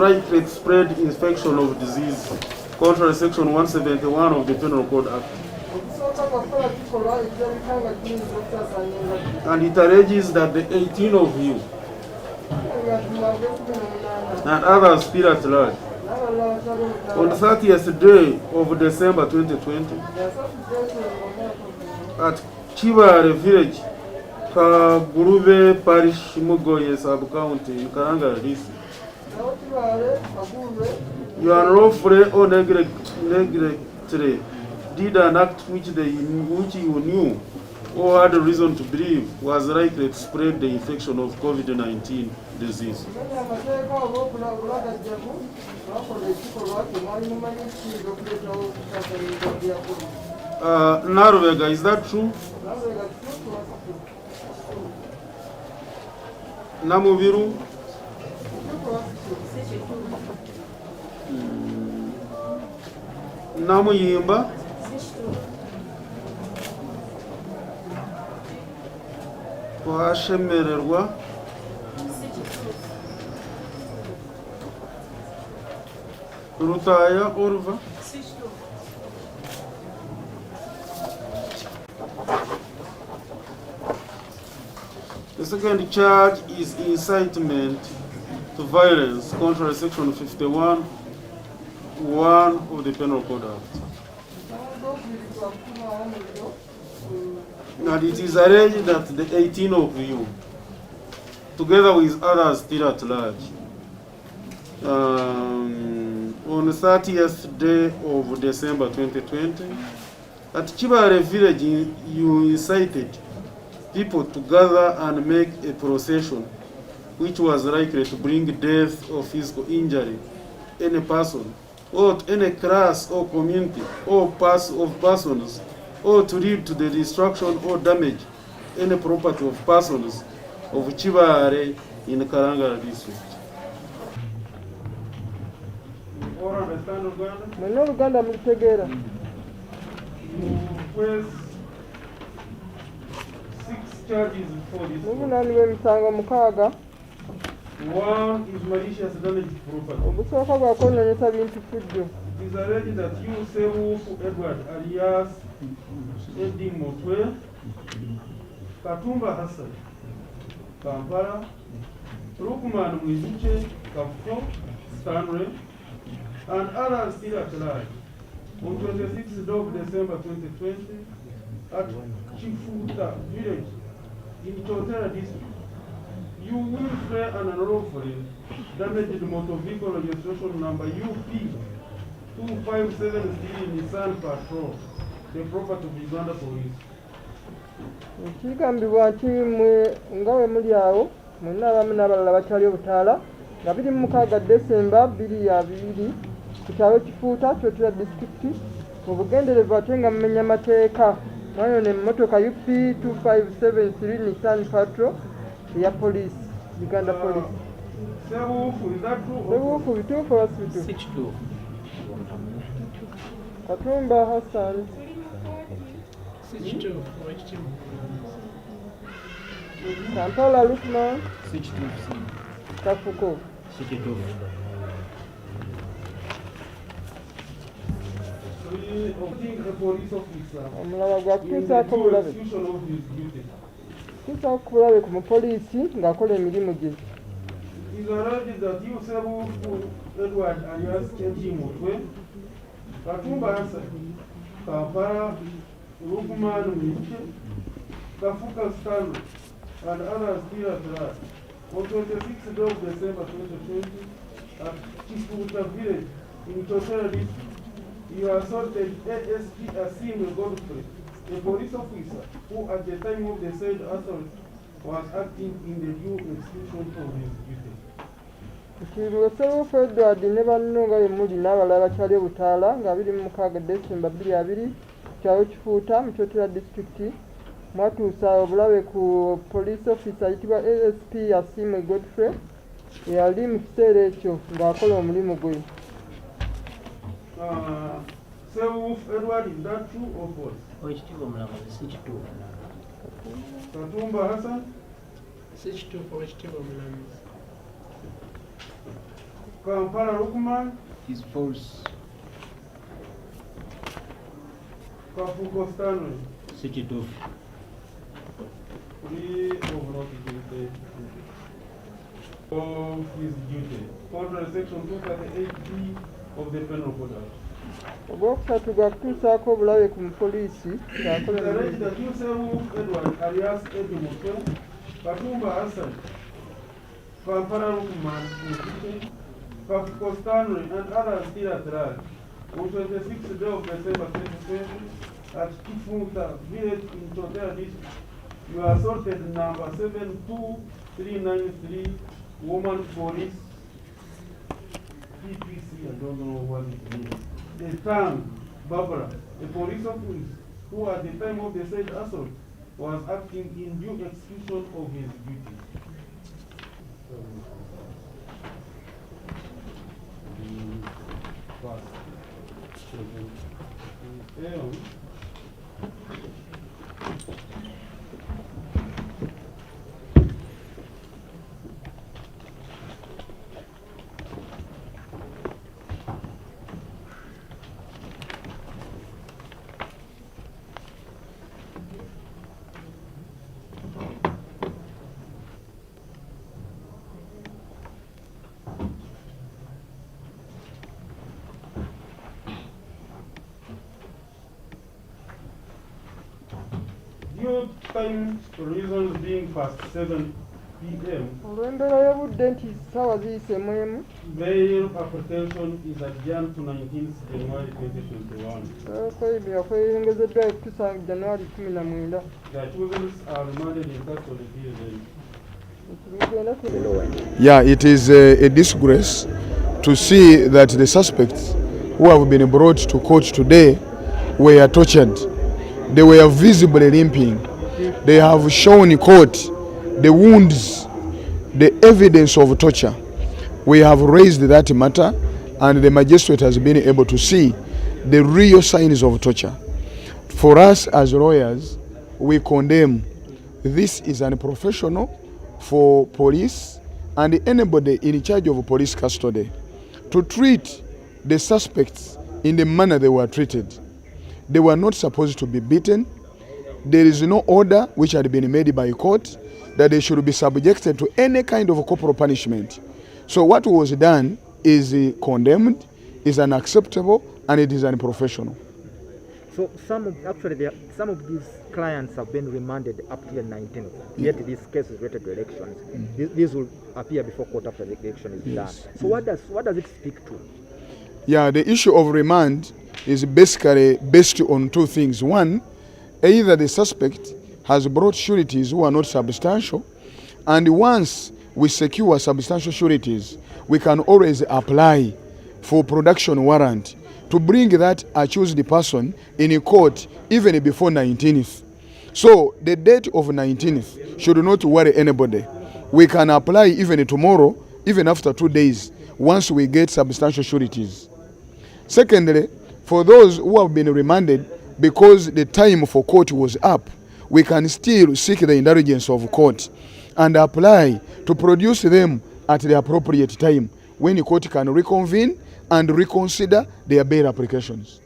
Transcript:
right spread infection of disease, contrary section 171 of the Penal Code Act. And it alleges that the 18 of you and others still at large on the 30th day of December 2020 at Chibare village, Kagurube Parish, Mugoye Sub-County in Kalangala district, you unlawfully or neglectfully did an act which you knew or had a reason to believe was likely to spread the infection of COVID-19 disease. Narvega, is that true? Namuviru? Namuyimba? Washemererwa? Rutaya Orva? The second charge is incitement to violence, contrary section 51(1) of the Penal Code Act. And it is alleged that the 18 of you, together with others still at large, on the 30th day of December 2020, at Chibare village, you incited people to gather and make a procession which was likely to bring death or physical injury any person or to any class or community or of persons, or to lead to the destruction or damage any property of persons of Chibare in the Kalangala district. All understand Uganda? Charges for this. One is malicious damage to property. It is alleged that you, Sewu Edward alias Eddie MUTWE, Katumba Hassan, Kampala, Rukman Mwizuche, Kafuko, Stanley, and others still at large on 26th of December 2020 at Chifuta village in Chotera district. You willfully and unlawfully damaged motor vehicle registration number UP 2573 Nissan Patrol, the property of Uganda Police. Kigambibwa nti ngawe muli awo mwenna abamu n'abalala bakyali obutaala nga biri mu 6 Desemba 2020 ku kyalo Kifuuta Chotera disitulikiti mu bugenderevu ate nga mumenya amateeka mwayo n'emmotoka UP 2573 Nissan Patrol ya police, Uganda Police. Sebuufu bituufu oba si bituufu? Katumba Hassan. Kampala Lukman. Kafuko. Omulaba gwakutuusaako bulabe. Kutuusaako ku bulabe ku mupoliisi ng'akola emirimu gye. It is alleged that you, Sebu Edward alias Eddie MUTWE, Katumba Hassan, Kampala, Rukman Mwizuche, Kafuka Stanley, and others still at large on 26th of December 2020 at Chifuta village in Chotera district. You assaulted ASP Asim Godfrey, a police officer who at the time of the said assault was acting in the due execution of his duty. Sebuufu Edward ne banno nga bwe muli n'abalala bakyali obutaala nga 26 Desemba 2020 kyalo Kifuuta mu Chotera disitulikiti mwatuusa obulabe ku police officer ayitibwa ASP Asim Godfrey eyali mu kiseera ekyo ng'akola omulimu gwe. Sebuufu Edward, is that true or false? Katumba Hassan? Kampala Lukman. Is false. Kafuko Stanley. Switch it off. Free of not guilty of his duty. Under section 238B of the Penal Code Act. Ogwokusatu gwa kutuusaako obulabe ku mupoliisi ng'akola Alleged that Yusefu Edward alias Eddie Mutwe, Katumba Hassan, Kampala Lukman, Kafuko Stanley, and others still at large on 26th day of December 2020 at Kifunta village in Chotera district. You are assaulted number 72393 woman police PPC, I don't know what it means. The term Barbara, a police officer who at the time of the said assault was acting in due execution of his duty. Due time reasons being past 7 p.m. olw'embeera y'obudde nti ssaawa ziyise mu emu. Bail application is adjourned to 19th January 2021. Yakweyongezeddwa okutuusa January 19. The accusers are remanded in custody till then. Yeah, it is a disgrace to see that the suspects who have been brought to court today were tortured. They were visibly limping. They have shown court the wounds, the evidence of torture. We have raised that matter and the magistrate has been able to see the real signs of torture. For us as lawyers, we condemn. This is unprofessional for police and anybody in charge of police custody to treat the suspects in the manner they were treated. They were not supposed to be beaten. There is no order which had been made by court that they should be subjected to any kind of corporal punishment. So what was done is condemned, is unacceptable, and it is unprofessional. So some of these clients have been remanded up to the 19th. Yet this case is related to elections. This will appear before court after the election is done. So what does it speak to? Yeah, the issue of remand is basically based on two things. One, either the suspect has brought sureties who are not substantial, and once we secure substantial sureties, we can always apply for production warrant to bring that accused person in a court even before 19th. So the date of 19th should not worry anybody. We can apply even tomorrow, even after 2 days, once we get substantial sureties. Secondly, for those who have been remanded because the time for court was up, we can still seek the indulgence of court and apply to produce them at the appropriate time when the court can reconvene and reconsider their bail applications.